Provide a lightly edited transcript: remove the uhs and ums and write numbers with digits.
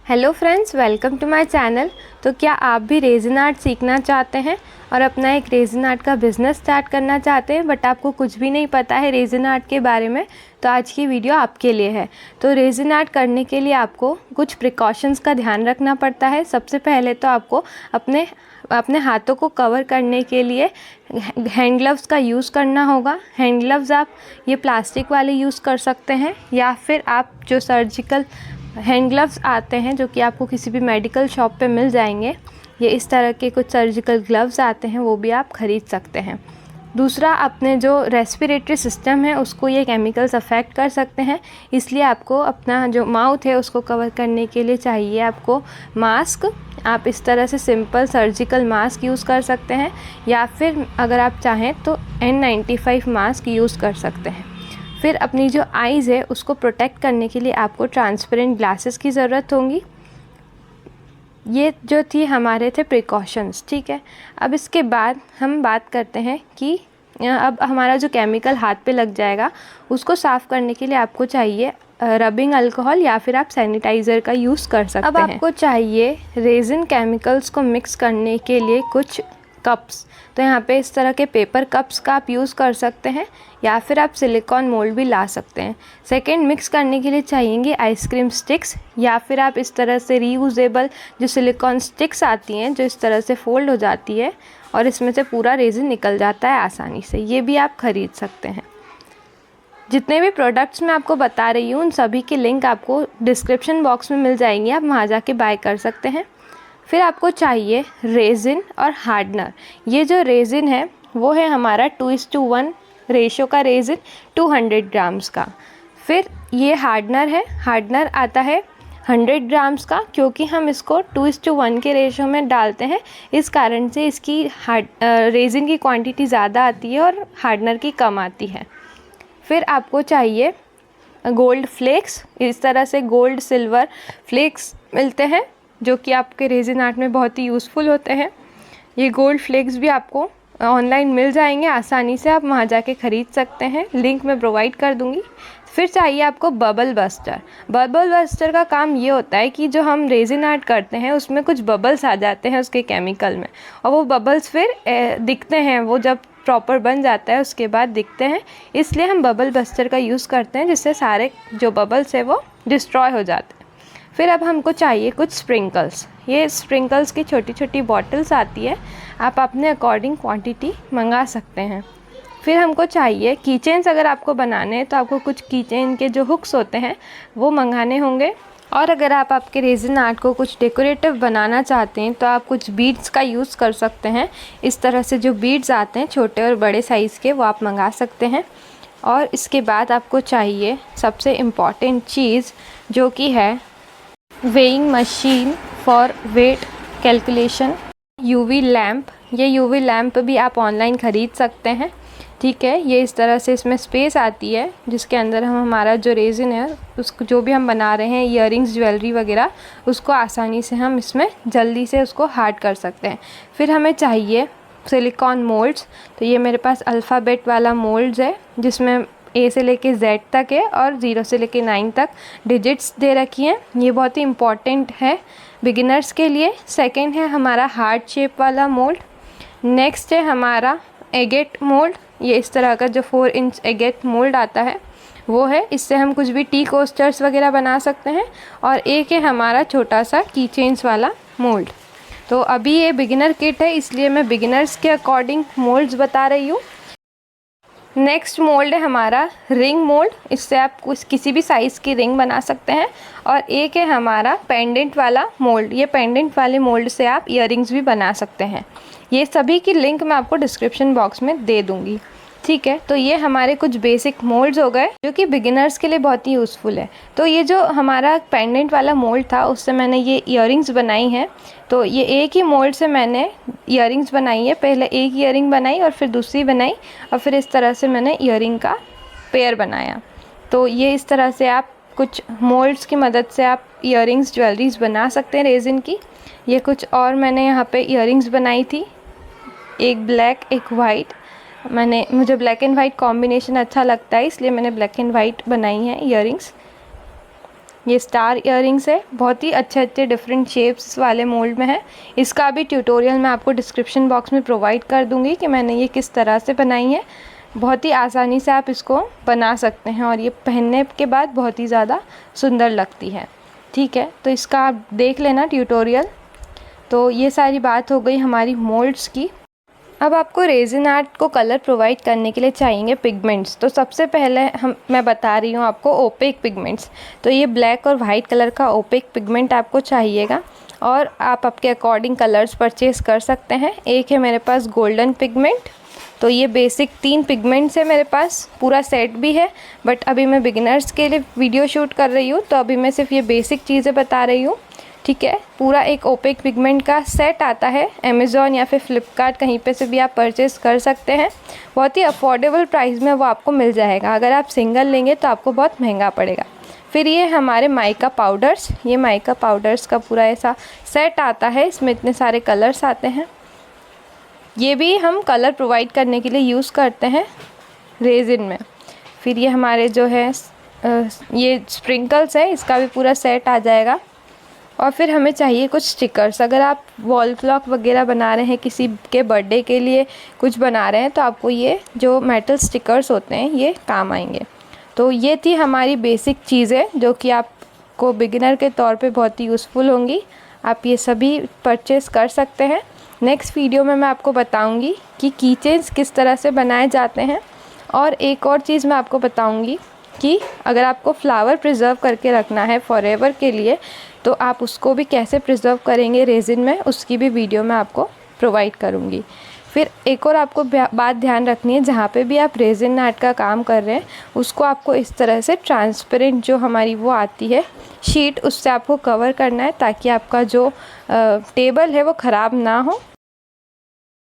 Hello friends, welcome to my channel. तो क्या आप भी रेजिन आर्ट सीखना चाहते हैं और अपना एक रेजिन आर्ट का बिज़नेस स्टार्ट करना चाहते हैं, बट आपको कुछ भी नहीं पता है रेजिन आर्ट के बारे में? तो आज की वीडियो आपके लिए है। तो रेजिन आर्ट करने के लिए आपको कुछ प्रिकॉशंस का ध्यान रखना पड़ता है। सबसे पहले तो आपको अपने हाथों को कवर करने के लिए हैंड ग्लव्स का यूज़ करना होगा। हैंड ग्लव्स आप ये प्लास्टिक वाले यूज़ कर सकते हैं, या फिर आप जो सर्जिकल हैंड ग्लव्स आते हैं जो कि आपको किसी भी मेडिकल शॉप पे मिल जाएंगे, ये इस तरह के कुछ सर्जिकल ग्लव्स आते हैं, वो भी आप ख़रीद सकते हैं। दूसरा, अपने जो रेस्पिरेटरी सिस्टम है उसको ये केमिकल्स अफेक्ट कर सकते हैं, इसलिए आपको अपना जो माउथ है उसको कवर करने के लिए चाहिए आपको मास्क। आप इस तरह से सिंपल सर्जिकल मास्क यूज़ कर सकते हैं, या फिर अगर आप चाहें तो N95 मास्क यूज़ कर सकते हैं। फिर अपनी जो आइज़ है उसको प्रोटेक्ट करने के लिए आपको ट्रांसपेरेंट ग्लासेस की ज़रूरत होगी। ये जो थी हमारे थे प्रिकॉशंस, ठीक है। अब इसके बाद हम बात करते हैं कि अब हमारा जो केमिकल हाथ पे लग जाएगा उसको साफ़ करने के लिए आपको चाहिए रबिंग अल्कोहल, या फिर आप सैनिटाइज़र का यूज़ कर सकते हैं। अब आपको चाहिए रेजिन केमिकल्स को मिक्स करने के लिए कुछ कप्स। तो यहाँ पे इस तरह के पेपर कप्स का आप यूज़ कर सकते हैं, या फिर आप सिलिकॉन मोल्ड भी ला सकते हैं। सेकंड, मिक्स करने के लिए चाहिए आइसक्रीम स्टिक्स, या फिर आप इस तरह से रीयूजेबल जो सिलिकॉन स्टिक्स आती हैं जो इस तरह से फोल्ड हो जाती है और इसमें से पूरा रेजिन निकल जाता है आसानी से, ये भी आप ख़रीद सकते हैं। जितने भी प्रोडक्ट्स मैं आपको बता रही हूँ उन सभी की लिंक आपको डिस्क्रिप्शन बॉक्स में मिल जाएंगी, आप वहाँ जाके बाय कर सकते हैं। फिर आपको चाहिए रेजिन और हार्डनर। ये जो रेजिन है वो है हमारा 2:1 रेशो का रेजिन 200 ग्राम्स का। फिर ये हार्डनर है, हार्डनर आता है 100 ग्राम्स का, क्योंकि हम इसको 2:1 के रेशो में डालते हैं, इस कारण से इसकी रेजिन की क्वांटिटी ज़्यादा आती है और हार्डनर की कम आती है। फिर आपको चाहिए गोल्ड फ्लेक्स। इस तरह से गोल्ड सिल्वर फ्लेक्स मिलते हैं जो कि आपके रेजिन आर्ट में बहुत ही यूज़फुल होते हैं। ये गोल्ड फ्लेक्स भी आपको ऑनलाइन मिल जाएंगे आसानी से, आप वहाँ जाके ख़रीद सकते हैं, लिंक मैं प्रोवाइड कर दूँगी। फिर चाहिए आपको बबल बस्टर। बबल बस्टर का काम ये होता है कि जो हम रेजिन आर्ट करते हैं उसमें कुछ बबल्स आ जाते हैं उसके केमिकल में, और वो बबल्स फिर दिखते हैं, वो जब प्रॉपर बन जाता है उसके बाद दिखते हैं, इसलिए हम बबल बस्टर का यूज़ करते हैं, जिससे सारे जो बबल्स है वो डिस्ट्रॉय हो जाते हैं। फिर अब हमको चाहिए कुछ स्प्रिंकल्स। ये स्प्रिंकल्स की छोटी छोटी बॉटल्स आती है, आप अपने अकॉर्डिंग क्वांटिटी मंगा सकते हैं। फिर हमको चाहिए कीचेन्स। अगर आपको बनाने हैं तो आपको कुछ कीचेन के जो हुक्स होते हैं वो मंगाने होंगे। और अगर आप आपके रेजिन आर्ट को कुछ डेकोरेटिव बनाना चाहते हैं तो आप कुछ बीड्स का यूज़ कर सकते हैं। इस तरह से जो बीड्स आते हैं छोटे और बड़े साइज़ के, वो आप मंगा सकते हैं। और इसके बाद आपको चाहिए सबसे इम्पॉर्टेंट चीज़, जो कि है weighing machine for wait calculation, UV lamp. ये यूवी लैम्प भी आप ऑनलाइन ख़रीद सकते हैं, ठीक है। ये इस तरह से इसमें स्पेस आती है जिसके अंदर हम हमारा जो रेजिन है उसको, जो भी हम बना रहे हैं इयररिंग्स ज्वेलरी वगैरह, उसको आसानी से हम इसमें जल्दी से उसको हार्ड कर सकते हैं। फिर हमें चाहिए सिलिकॉन मोल्ड्स। तो ये मेरे पास अल्फ़ाबेट वाला मोल्ड्स है जिसमें A से लेके Z तक है और 0 से लेके 9 तक डिजिट्स दे रखी हैं। ये बहुत ही इम्पॉर्टेंट है बिगिनर्स के लिए। सेकंड है हमारा हार्ट शेप वाला मोल्ड। नेक्स्ट है हमारा एगेट मोल्ड। ये इस तरह का जो 4 इंच एगेट मोल्ड आता है वो है, इससे हम कुछ भी टी कोस्टर्स वगैरह बना सकते हैं। और एक है हमारा छोटा सा की चेन्स वाला मोल्ड। तो अभी ये बिगिनर किट है, इसलिए मैं बिगिनर्स के अकॉर्डिंग मोल्ड्स बता रही हूँ। नेक्स्ट मोल्ड है हमारा रिंग मोल्ड। इससे आप किसी भी साइज़ की रिंग बना सकते हैं। और एक है हमारा पेंडेंट वाला मोल्ड। ये पेंडेंट वाले मोल्ड से आप इयररिंग्स भी बना सकते हैं। ये सभी की लिंक मैं आपको डिस्क्रिप्शन बॉक्स में दे दूँगी, ठीक है। तो ये हमारे कुछ बेसिक मोल्ड्स हो गए जो कि बिगिनर्स के लिए बहुत ही यूज़फुल है। तो ये जो हमारा पेंडेंट वाला मोल्ड था उससे मैंने ये इयररिंग्स बनाई हैं। तो ये एक ही मोल्ड से मैंने इयररिंग्स बनाई है। पहले एक इयररिंग बनाई और फिर दूसरी बनाई, और फिर इस तरह से मैंने इयररिंग का पेयर बनाया। तो ये इस तरह से आप कुछ मोल्ड्स की मदद से आप इयररिंग्स ज्वेलरीज बना सकते हैं रेजिन की। ये कुछ और मैंने यहाँ पे इयररिंग्स बनाई थी, एक ब्लैक एक वाइट। मुझे ब्लैक एंड वाइट कॉम्बिनेशन अच्छा लगता है, इसलिए मैंने ब्लैक एंड वाइट बनाई है इयररिंग्स। ये स्टार इयररिंग्स है, बहुत ही अच्छे अच्छे डिफरेंट शेप्स वाले मोल्ड में है। इसका भी ट्यूटोरियल मैं आपको डिस्क्रिप्शन बॉक्स में प्रोवाइड कर दूँगी कि मैंने ये किस तरह से बनाई है। बहुत ही आसानी से आप इसको बना सकते हैं और ये पहनने के बाद बहुत ही ज़्यादा सुंदर लगती है। ठीक है, तो इसका आप देख लेना ट्यूटोरियल। तो ये सारी बात हो गई हमारी मोल्ड्स की। अब आपको रेजिन आर्ट को कलर प्रोवाइड करने के लिए चाहिए पिगमेंट्स। तो सबसे पहले मैं बता रही हूँ आपको ओपेक पिगमेंट्स। तो ये ब्लैक और वाइट कलर का ओपेक पिगमेंट आपको चाहिएगा और आप आपके अकॉर्डिंग कलर्स परचेज़ कर सकते हैं। एक है मेरे पास गोल्डन पिगमेंट, तो ये बेसिक 3 पिगमेंट्स है मेरे पास, पूरा सेट भी है, बट अभी मैं बिगिनर्स के लिए वीडियो शूट कर रही हूँ, तो अभी मैं सिर्फ ये बेसिक चीज़ें बता रही हूँ। ठीक है, पूरा एक ओपेक पिगमेंट का सेट आता है। अमेज़ॉन या फिर फ्लिपकार्ट कहीं पे से भी आप परचेज़ कर सकते हैं। बहुत ही अफोर्डेबल प्राइस में वो आपको मिल जाएगा। अगर आप सिंगल लेंगे तो आपको बहुत महंगा पड़ेगा। फिर ये हमारे माइका पाउडर्स, ये माइका पाउडर्स का पूरा ऐसा सेट आता है। इसमें इतने सारे कलर्स आते हैं। ये भी हम कलर प्रोवाइड करने के लिए यूज़ करते हैं रेजिन में। फिर ये हमारे जो है ये स्प्रिंकल्स है, इसका भी पूरा सेट आ जाएगा। और फिर हमें चाहिए कुछ स्टिकर्स। अगर आप वॉल क्लॉक वगैरह बना रहे हैं, किसी के बर्थडे के लिए कुछ बना रहे हैं, तो आपको ये जो मेटल स्टिकर्स होते हैं ये काम आएंगे। तो ये थी हमारी बेसिक चीज़ें जो कि आपको बिगिनर के तौर पे बहुत ही यूज़फुल होंगी। आप ये सभी परचेज़ कर सकते हैं। नेक्स्ट वीडियो में मैं आपको बताऊंगी कि कीचेन्स किस तरह से बनाए जाते हैं। और एक और चीज़ मैं आपको बताऊंगी कि अगर आपको फ्लावर प्रिजर्व करके रखना है फॉरएवर के लिए, तो आप उसको भी कैसे प्रिजर्व करेंगे रेजिन में, उसकी भी वीडियो मैं आपको प्रोवाइड करूंगी। फिर एक और आपको बात ध्यान रखनी है, जहाँ पे भी आप रेजिन आर्ट का काम कर रहे हैं उसको आपको इस तरह से ट्रांसपेरेंट जो हमारी वो आती है शीट, उससे आपको कवर करना है ताकि आपका जो टेबल है वो ख़राब ना हो